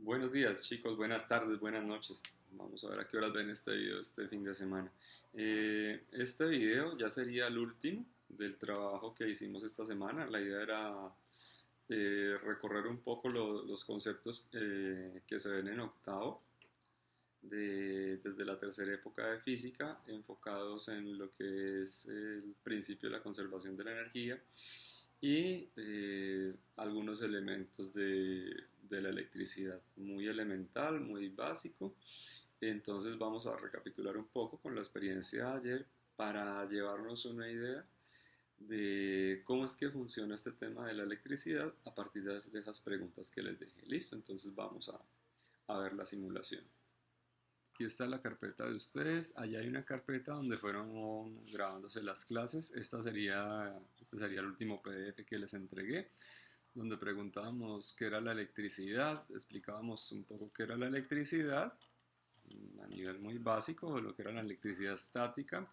Buenos días chicos, buenas tardes, buenas noches. Vamos a ver a qué horas ven este video este fin de semana. Este video ya sería el último del trabajo que hicimos esta semana. La idea era recorrer un poco los conceptos que se ven en octavo, desde la tercera época de física, enfocados en lo que es el principio de la conservación de la energía y algunos elementos de la electricidad, muy elemental, muy básico. Entonces vamos a recapitular un poco con la experiencia de ayer para llevarnos una idea de cómo es que funciona este tema de la electricidad a partir de esas preguntas que les dejé. Listo, entonces vamos a ver la simulación. Aquí está la carpeta de ustedes. Allá hay una carpeta donde fueron grabándose las clases. Este sería el último PDF que les entregué, donde preguntábamos qué era la electricidad, explicábamos un poco qué era la electricidad a nivel muy básico de lo que era la electricidad estática,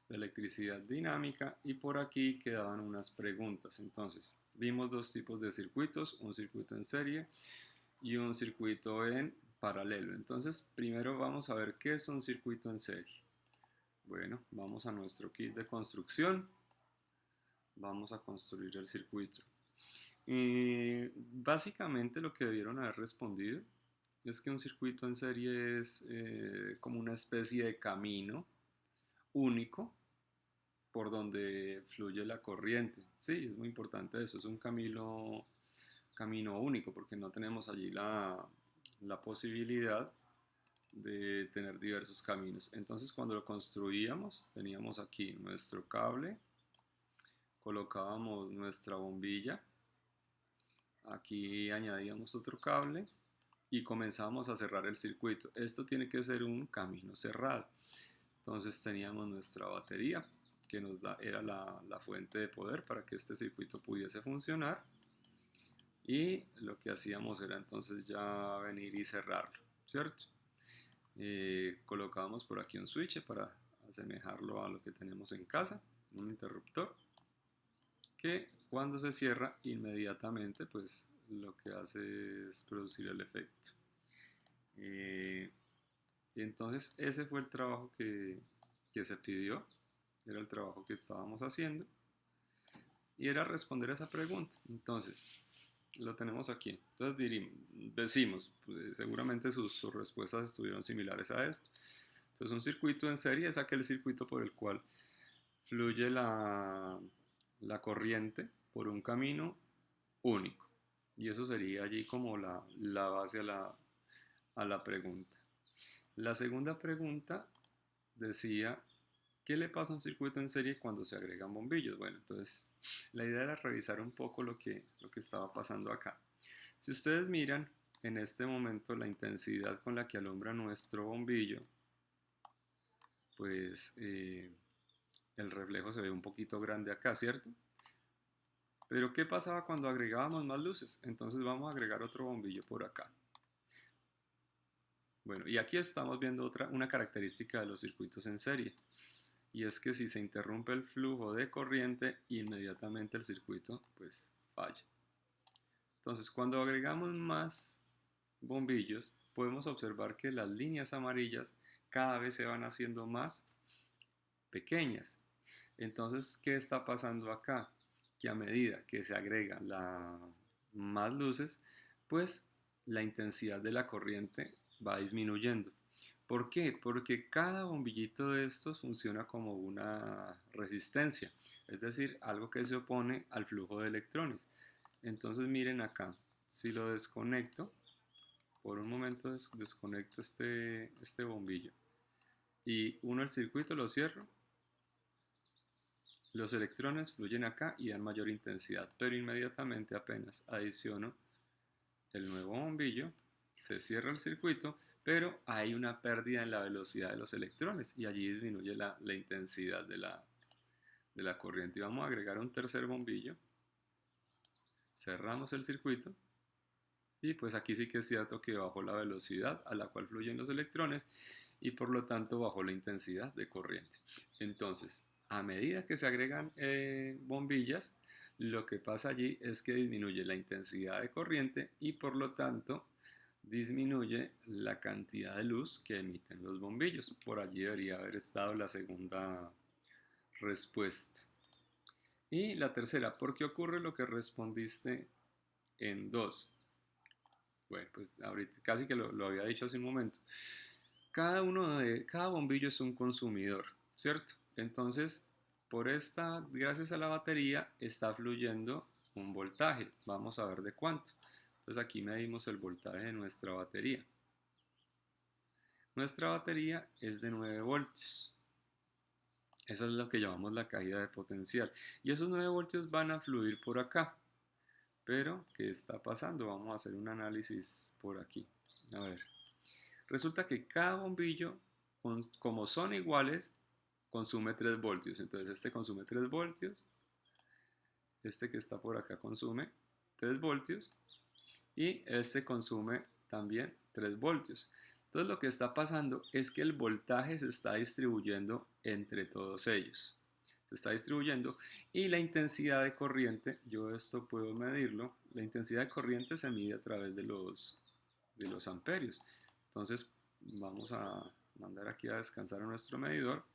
la electricidad dinámica, y por aquí quedaban unas preguntas. Entonces, vimos dos tipos de circuitos, un circuito en serie y un circuito en paralelo. Entonces, primero vamos a ver qué es un circuito en serie. Bueno, vamos a nuestro kit de construcción. Vamos a construir el circuito. Básicamente lo que debieron haber respondido es que un circuito en serie es como una especie de camino único por donde fluye la corriente. Sí, es muy importante eso, es un camino único porque no tenemos allí la posibilidad de tener diversos caminos. Entonces cuando lo construíamos teníamos aquí nuestro cable, colocábamos nuestra bombilla, aquí añadíamos otro cable y comenzábamos a cerrar el circuito. Esto tiene que ser un camino cerrado. Entonces teníamos nuestra batería que era la fuente de poder para que este circuito pudiese funcionar, y lo que hacíamos era entonces ya venir y cerrarlo, ¿cierto? Colocábamos por aquí un switch para asemejarlo a lo que tenemos en casa, un interruptor que cuando se cierra inmediatamente pues lo que hace es producir el efecto. Y entonces ese fue el trabajo que se pidió, era el trabajo que estábamos haciendo y era responder a esa pregunta. Entonces lo tenemos aquí. Entonces decimos, pues, seguramente sus respuestas estuvieron similares a esto. Entonces un circuito en serie es aquel circuito por el cual fluye la corriente por un camino único. Y eso sería allí como la base a la pregunta. La segunda pregunta decía, ¿qué le pasa a un circuito en serie cuando se agregan bombillos? Bueno, entonces la idea era revisar un poco lo que estaba pasando acá. Si ustedes miran en este momento la intensidad con la que alumbra nuestro bombillo, pues el reflejo se ve un poquito grande acá, ¿cierto? Pero ¿qué pasaba cuando agregábamos más luces? Entonces vamos a agregar otro bombillo por acá. Bueno, y aquí estamos viendo una característica de los circuitos en serie. Y es que si se interrumpe el flujo de corriente, inmediatamente el circuito pues falla. Entonces cuando agregamos más bombillos, podemos observar que las líneas amarillas cada vez se van haciendo más pequeñas. Entonces, ¿qué está pasando acá? Que a medida que se agregan más luces, pues la intensidad de la corriente va disminuyendo. ¿Por qué? Porque cada bombillito de estos funciona como una resistencia, es decir, algo que se opone al flujo de electrones. Entonces miren acá, si lo desconecto, por un momento desconecto este bombillo y uno el circuito lo cierro, los electrones fluyen acá y dan mayor intensidad, pero inmediatamente apenas adiciono el nuevo bombillo, se cierra el circuito, pero hay una pérdida en la velocidad de los electrones y allí disminuye la intensidad de la corriente. Y vamos a agregar un tercer bombillo, cerramos el circuito y pues aquí sí que es cierto que bajó la velocidad a la cual fluyen los electrones y por lo tanto bajó la intensidad de corriente. Entonces, a medida que se agregan bombillas, lo que pasa allí es que disminuye la intensidad de corriente y por lo tanto disminuye la cantidad de luz que emiten los bombillos. Por allí debería haber estado la segunda respuesta. Y la tercera, ¿por qué ocurre lo que respondiste en 2? Bueno, pues ahorita casi que lo había dicho hace un momento. Cada bombillo es un consumidor, ¿cierto? Entonces, gracias a la batería, está fluyendo un voltaje. Vamos a ver de cuánto. Entonces aquí medimos el voltaje de nuestra batería. Nuestra batería es de 9 voltios. Eso es lo que llamamos la caída de potencial. Y esos 9 voltios van a fluir por acá. Pero, ¿qué está pasando? Vamos a hacer un análisis por aquí. A ver. Resulta que cada bombillo, como son iguales, consume 3 voltios. Entonces este consume 3 voltios. Este que está por acá consume 3 voltios. Y este consume también 3 voltios. Entonces lo que está pasando es que el voltaje se está distribuyendo entre todos ellos. Se está distribuyendo y la intensidad de corriente, yo esto puedo medirlo, la intensidad de corriente se mide a través de los amperios. Entonces vamos a mandar aquí a descansar a nuestro medidor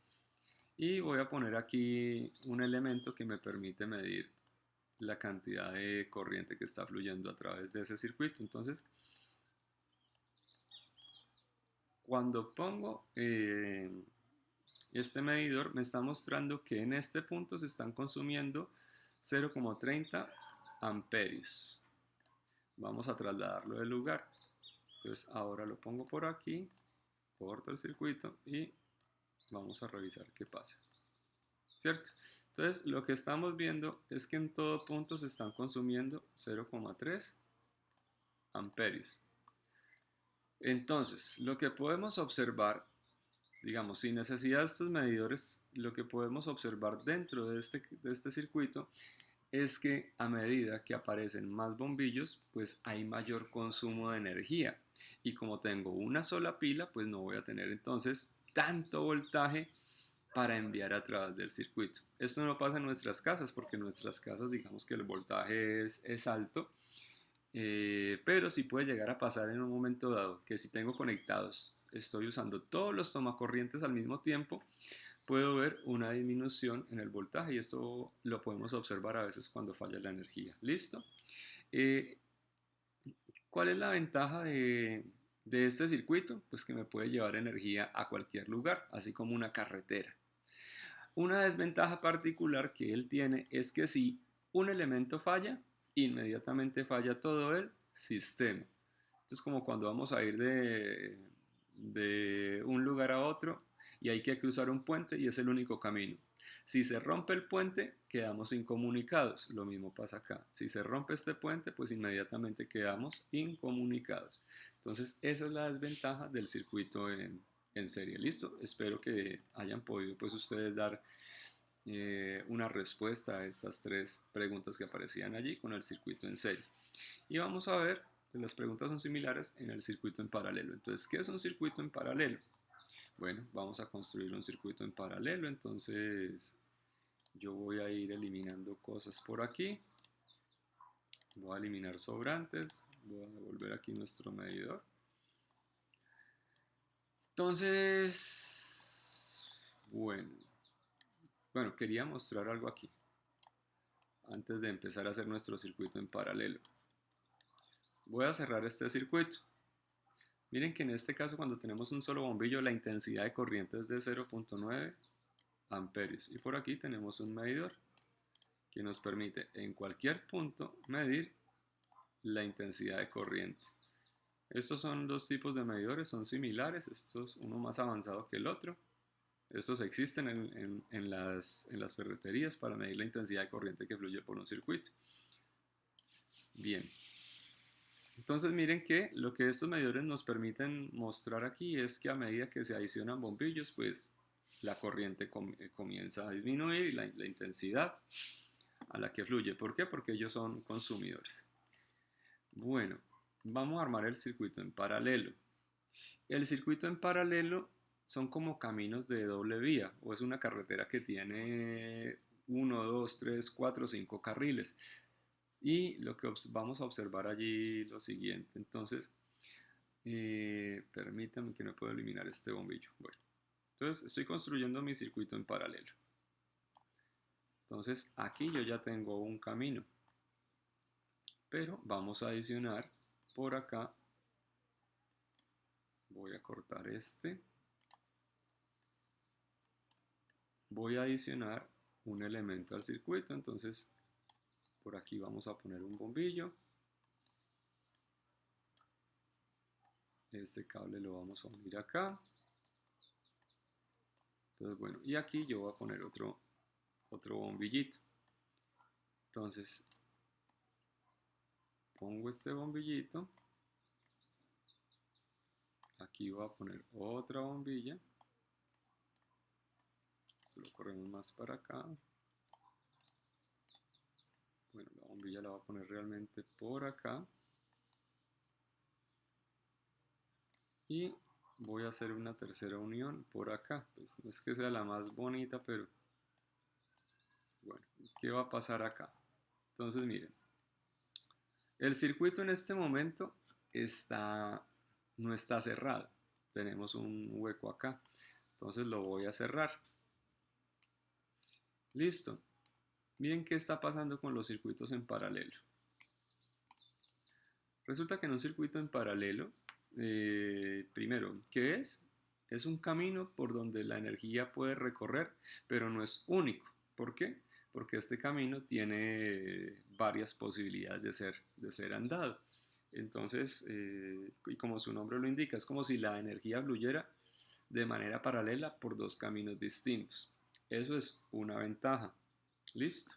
y voy a poner aquí un elemento que me permite medir la cantidad de corriente que está fluyendo a través de ese circuito. Entonces, cuando pongo este medidor, me está mostrando que en este punto se están consumiendo 0,30 amperios. Vamos a trasladarlo del lugar. Entonces, ahora lo pongo por aquí, corto el circuito y vamos a revisar qué pasa. ¿Cierto? Entonces, lo que estamos viendo es que en todo punto se están consumiendo 0,3 amperios. Entonces, lo que podemos observar, digamos, sin necesidad de estos medidores, lo que podemos observar dentro de este circuito es que a medida que aparecen más bombillos, pues hay mayor consumo de energía. Y como tengo una sola pila, pues no voy a tener entonces tanto voltaje para enviar a través del circuito. Esto no pasa en nuestras casas porque en nuestras casas digamos que el voltaje es alto, pero sí puede llegar a pasar en un momento dado que si tengo conectados, estoy usando todos los tomacorrientes al mismo tiempo, puedo ver una disminución en el voltaje y esto lo podemos observar a veces cuando falla la energía. ¿Listo? Eh, ¿Cuál es la ventaja de este circuito? Pues que me puede llevar energía a cualquier lugar, así como una carretera. Una desventaja particular que él tiene es que si un elemento falla, inmediatamente falla todo el sistema. Entonces, como cuando vamos a ir de un lugar a otro y hay que cruzar un puente y es el único camino. Si se rompe el puente, quedamos incomunicados. Lo mismo pasa acá. Si se rompe este puente, pues inmediatamente quedamos incomunicados. Entonces, esa es la desventaja del circuito en serie. Listo, espero que hayan podido pues ustedes dar una respuesta a estas 3 preguntas que aparecían allí con el circuito en serie. Y vamos a ver, las preguntas son similares en el circuito en paralelo. Entonces, ¿qué es un circuito en paralelo? Bueno, vamos a construir un circuito en paralelo. Entonces, yo voy a ir eliminando cosas por aquí. Voy a eliminar sobrantes. Voy a devolver aquí nuestro medidor. Entonces, bueno, quería mostrar algo aquí antes de empezar a hacer nuestro circuito en paralelo. Voy a cerrar este circuito. Miren que en este caso cuando tenemos un solo bombillo la intensidad de corriente es de 0,9 amperios y por aquí tenemos un medidor que nos permite en cualquier punto medir la intensidad de corriente. Estos son 2 tipos de medidores, son similares, estos uno más avanzado que el otro. Estos existen en las ferreterías para medir la intensidad de corriente que fluye por un circuito. Bien, entonces miren que lo que estos medidores nos permiten mostrar aquí es que a medida que se adicionan bombillos, pues la corriente comienza a disminuir y la intensidad a la que fluye. ¿Por qué? Porque ellos son consumidores. Bueno, vamos a armar el circuito en paralelo. El circuito en paralelo son como caminos de doble vía o es una carretera que tiene 1, 2, 3, 4, 5 carriles. Y lo que vamos a observar allí lo siguiente. Entonces, Permítame que no puedo eliminar este bombillo. Bueno, entonces estoy construyendo mi circuito en paralelo. Entonces aquí yo ya tengo un camino, pero vamos a adicionar por acá. Voy a cortar este. Voy a adicionar un elemento al circuito, entonces por aquí vamos a poner un bombillo. Este cable lo vamos a unir acá. Entonces, bueno, y aquí yo voy a poner otro bombillito. Entonces, pongo este bombillito. Aquí voy a poner otra bombilla. Esto lo corremos más para acá. Bueno, la bombilla la voy a poner realmente por acá. Y voy a hacer una tercera unión por acá. Pues no es que sea la más bonita, pero bueno, ¿qué va a pasar acá? Entonces miren, el circuito en este momento no está cerrado. Tenemos un hueco acá. Entonces lo voy a cerrar. Listo. Miren qué está pasando con los circuitos en paralelo. Resulta que en un circuito en paralelo, primero, ¿qué es? Es un camino por donde la energía puede recorrer, pero no es único. ¿Por qué? Porque este camino tiene varias posibilidades de ser andado. Entonces, y como su nombre lo indica, es como si la energía fluyera de manera paralela por dos caminos distintos. Eso es una ventaja. Listo.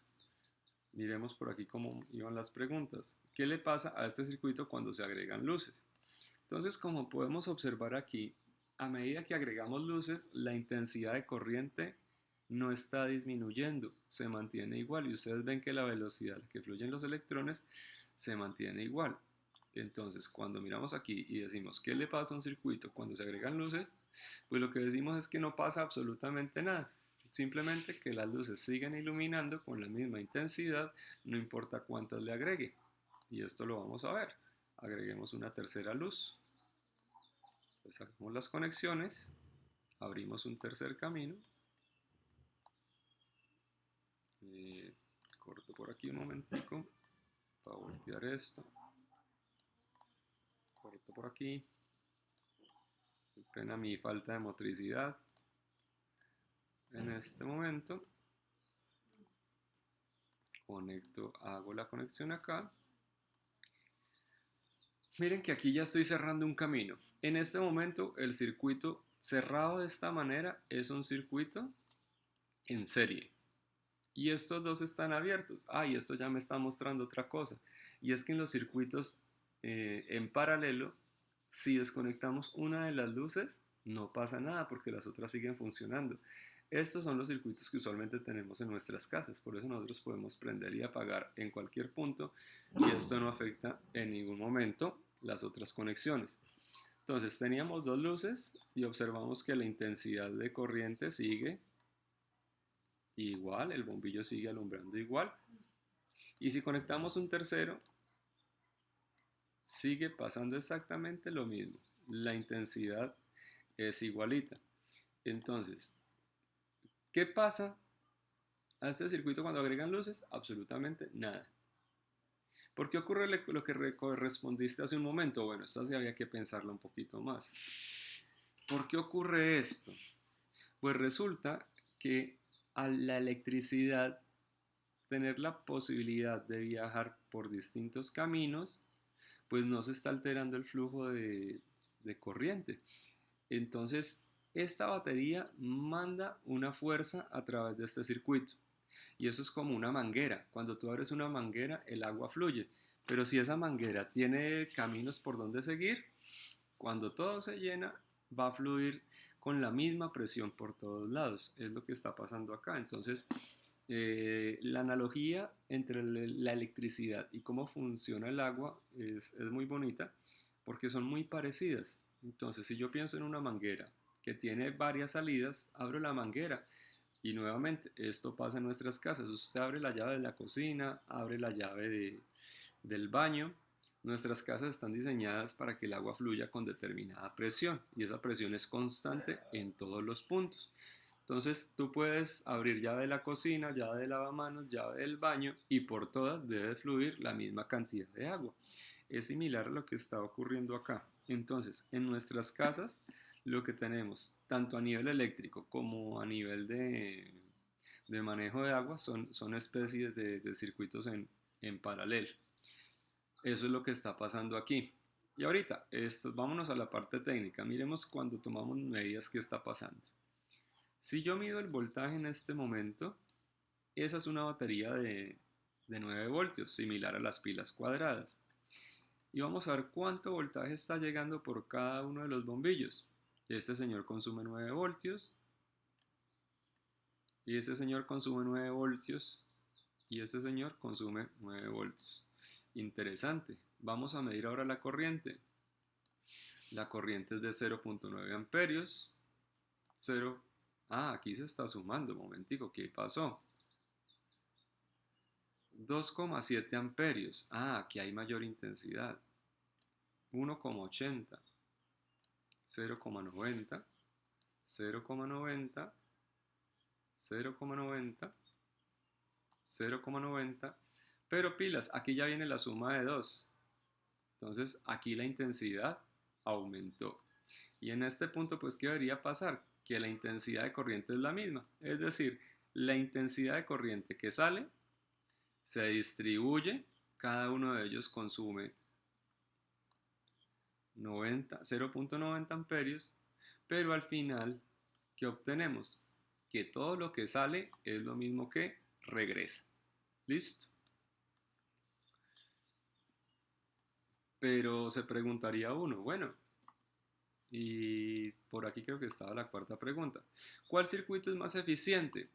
Miremos por aquí cómo iban las preguntas. ¿Qué le pasa a este circuito cuando se agregan luces? Entonces, como podemos observar aquí, a medida que agregamos luces, la intensidad de corriente no está disminuyendo, se mantiene igual. Y ustedes ven que la velocidad a la que fluyen los electrones se mantiene igual. Entonces, cuando miramos aquí y decimos, ¿qué le pasa a un circuito cuando se agregan luces? Pues lo que decimos es que no pasa absolutamente nada. Simplemente que las luces siguen iluminando con la misma intensidad, no importa cuántas le agregue. Y esto lo vamos a ver. Agreguemos una tercera luz. Pues hagamos las conexiones. Abrimos un tercer camino. Corto por aquí un momentico para voltear esto. Corto por aquí. Qué pena mi falta de motricidad en este momento. Hago la conexión acá. Miren que aquí ya estoy cerrando un camino. En este momento el circuito cerrado de esta manera es un circuito en serie. Y estos dos están abiertos. Y esto ya me está mostrando otra cosa. Y es que en los circuitos en paralelo, si desconectamos una de las luces, no pasa nada porque las otras siguen funcionando. Estos son los circuitos que usualmente tenemos en nuestras casas, por eso nosotros podemos prender y apagar en cualquier punto y esto no afecta en ningún momento las otras conexiones. Entonces teníamos dos luces y observamos que la intensidad de corriente sigue igual, el bombillo sigue alumbrando igual. Y si conectamos un tercero, sigue pasando exactamente lo mismo. La intensidad es igualita. Entonces, ¿qué pasa a este circuito cuando agregan luces? Absolutamente nada. ¿Por qué ocurre lo que respondiste hace un momento? Bueno, esto sí había que pensarlo un poquito más. ¿Por qué ocurre esto? Pues resulta que a la electricidad tener la posibilidad de viajar por distintos caminos, pues no se está alterando el flujo de corriente. Entonces, esta batería manda una fuerza a través de este circuito. Y eso es como una manguera. Cuando tú abres una manguera, el agua fluye. Pero si esa manguera tiene caminos por donde seguir, cuando todo se llena, va a fluir con la misma presión por todos lados. Es lo que está pasando acá. Entonces, la analogía entre la electricidad y cómo funciona el agua es muy bonita porque son muy parecidas. Entonces, si yo pienso en una manguera que tiene varias salidas, abro la manguera y nuevamente esto pasa en nuestras casas. Usted abre la llave de la cocina, abre la llave del baño, Nuestras casas están diseñadas para que el agua fluya con determinada presión y esa presión es constante en todos los puntos. Entonces tú puedes abrir llave de la cocina, llave de lavamanos, llave del baño y por todas debe fluir la misma cantidad de agua. Es similar a lo que está ocurriendo acá. Entonces, en nuestras casas lo que tenemos, tanto a nivel eléctrico como a nivel de manejo de agua, son especies de circuitos en paralelo. Eso es lo que está pasando aquí. Y ahorita, vámonos a la parte técnica. Miremos cuando tomamos medidas qué está pasando. Si yo mido el voltaje en este momento, esa es una batería de 9 voltios, similar a las pilas cuadradas. Y vamos a ver cuánto voltaje está llegando por cada uno de los bombillos. Este señor consume 9 voltios, y este señor consume 9 voltios, y este señor consume 9 voltios. Interesante. Vamos a medir ahora la corriente. La corriente es de 0.9 amperios. 0. Aquí se está sumando. Un momentico, ¿qué pasó? 2,7 amperios. Aquí hay mayor intensidad. 1,80. 0,90. 0,90. 0,90. 0,90. Pero pilas, aquí ya viene la suma de 2. Entonces aquí la intensidad aumentó. Y en este punto, pues, ¿qué debería pasar? Que la intensidad de corriente es la misma. Es decir, la intensidad de corriente que sale se distribuye, cada uno de ellos consume 0.90 amperios, pero al final, ¿qué obtenemos? Que todo lo que sale es lo mismo que regresa. ¿Listo? Pero se preguntaría uno, bueno, y por aquí creo que estaba la cuarta pregunta. ¿Cuál circuito es más eficiente?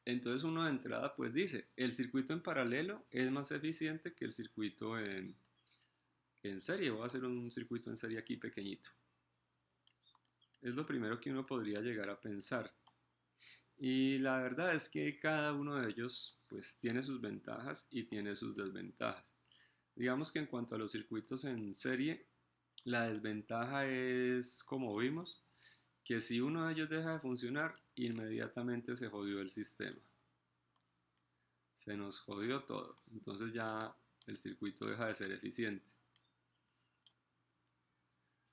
Entonces uno de entrada pues dice, el circuito en paralelo es más eficiente que el circuito en serie. Voy a hacer un circuito en serie aquí pequeñito. Es lo primero que uno podría llegar a pensar. Y la verdad es que cada uno de ellos pues tiene sus ventajas y tiene sus desventajas. Digamos que en cuanto a los circuitos en serie, la desventaja es, como vimos, que si uno de ellos deja de funcionar, inmediatamente se jodió el sistema. Se nos jodió todo. Entonces ya el circuito deja de ser eficiente.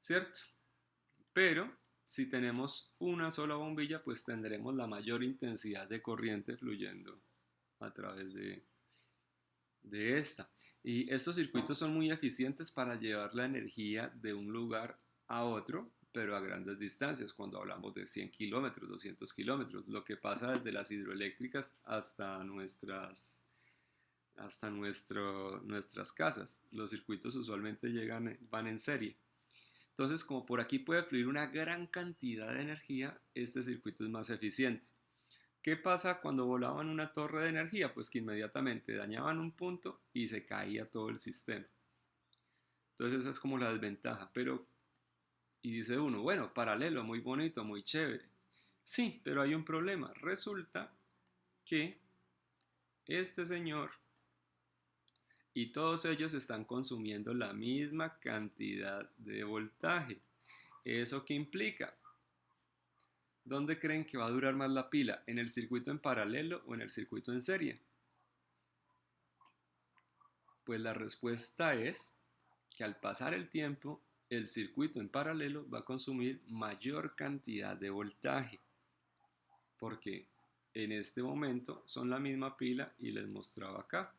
¿Cierto? Pero si tenemos una sola bombilla, pues tendremos la mayor intensidad de corriente fluyendo a través de esta. Y estos circuitos son muy eficientes para llevar la energía de un lugar a otro, pero a grandes distancias, cuando hablamos de 100 kilómetros, 200 kilómetros, lo que pasa desde las hidroeléctricas nuestras casas. Los circuitos usualmente van en serie. Entonces, como por aquí puede fluir una gran cantidad de energía, este circuito es más eficiente. ¿Qué pasa cuando volaban una torre de energía? Pues que inmediatamente dañaban un punto y se caía todo el sistema. Entonces esa es como la desventaja. Y dice uno, bueno, paralelo, muy bonito, muy chévere. Sí, pero hay un problema. Resulta que este señor y todos ellos están consumiendo la misma cantidad de voltaje. ¿Eso qué implica? ¿Dónde creen que va a durar más la pila? ¿En el circuito en paralelo o en el circuito en serie? Pues la respuesta es que al pasar el tiempo, el circuito en paralelo va a consumir mayor cantidad de voltaje, porque en este momento son la misma pila y les mostraba acá.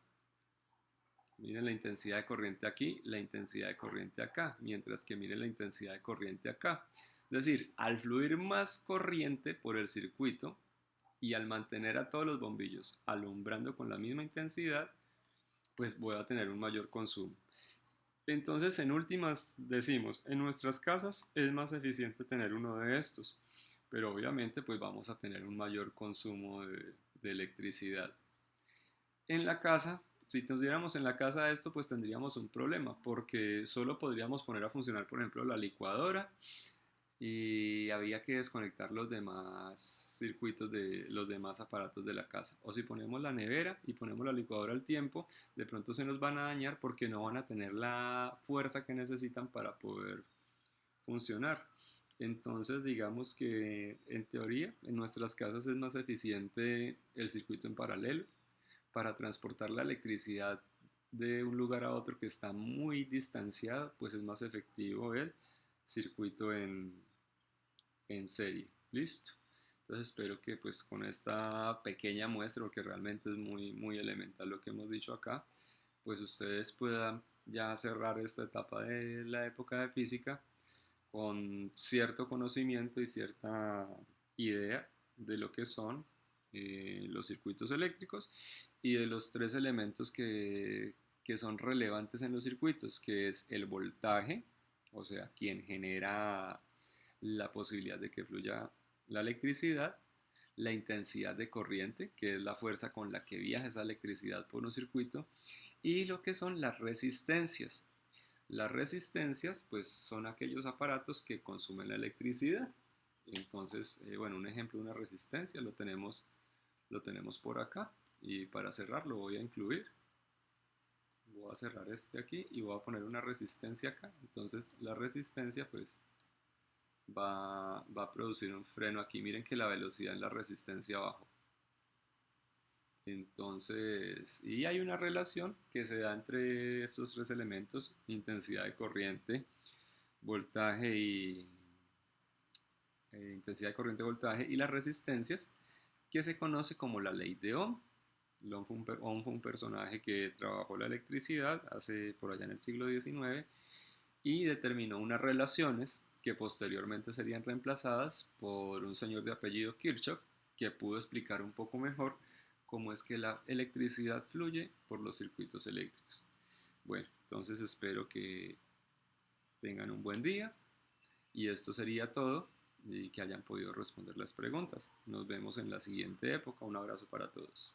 Miren la intensidad de corriente aquí, la intensidad de corriente acá, mientras que miren la intensidad de corriente acá. Es decir, al fluir más corriente por el circuito y al mantener a todos los bombillos alumbrando con la misma intensidad, pues voy a tener un mayor consumo. Entonces, en últimas decimos, en nuestras casas es más eficiente tener uno de estos, pero obviamente pues vamos a tener un mayor consumo de electricidad. En la casa, si tuviéramos en la casa esto, pues tendríamos un problema, porque solo podríamos poner a funcionar, por ejemplo, la licuadora y había que desconectar los demás circuitos de los demás aparatos de la casa. O si ponemos la nevera y ponemos la licuadora al tiempo, de pronto se nos van a dañar porque no van a tener la fuerza que necesitan para poder funcionar. Entonces, digamos que en teoría en nuestras casas es más eficiente el circuito en paralelo para transportar la electricidad de un lugar a otro que está muy distanciado, pues es más efectivo el circuito en serie. Listo. Entonces espero que pues con esta pequeña muestra, porque realmente es muy elemental lo que hemos dicho acá, pues ustedes puedan ya cerrar esta etapa de la época de física con cierto conocimiento y cierta idea de lo que son los circuitos eléctricos y de los tres elementos que son relevantes en los circuitos, que es el voltaje, o sea, quien genera la posibilidad de que fluya la electricidad, la intensidad de corriente, que es la fuerza con la que viaja esa electricidad por un circuito, y lo que son las resistencias. Las resistencias, pues, son aquellos aparatos que consumen la electricidad. Entonces, bueno, un ejemplo de una resistencia lo tenemos por acá. Y para cerrar lo voy a incluir. Voy a cerrar este aquí y voy a poner una resistencia acá. Entonces, la resistencia, pues, va a producir un freno aquí. Miren que la velocidad en la resistencia bajó. Entonces, y hay una relación que se da entre estos tres elementos, intensidad de corriente, voltaje y intensidad de corriente, voltaje y las resistencias, que se conoce como la ley de Ohm. Ohm fue un personaje que trabajó la electricidad hace por allá en el siglo XIX y determinó unas relaciones que posteriormente serían reemplazadas por un señor de apellido Kirchhoff, que pudo explicar un poco mejor cómo es que la electricidad fluye por los circuitos eléctricos. Bueno, entonces espero que tengan un buen día y esto sería todo y que hayan podido responder las preguntas. Nos vemos en la siguiente época. Un abrazo para todos.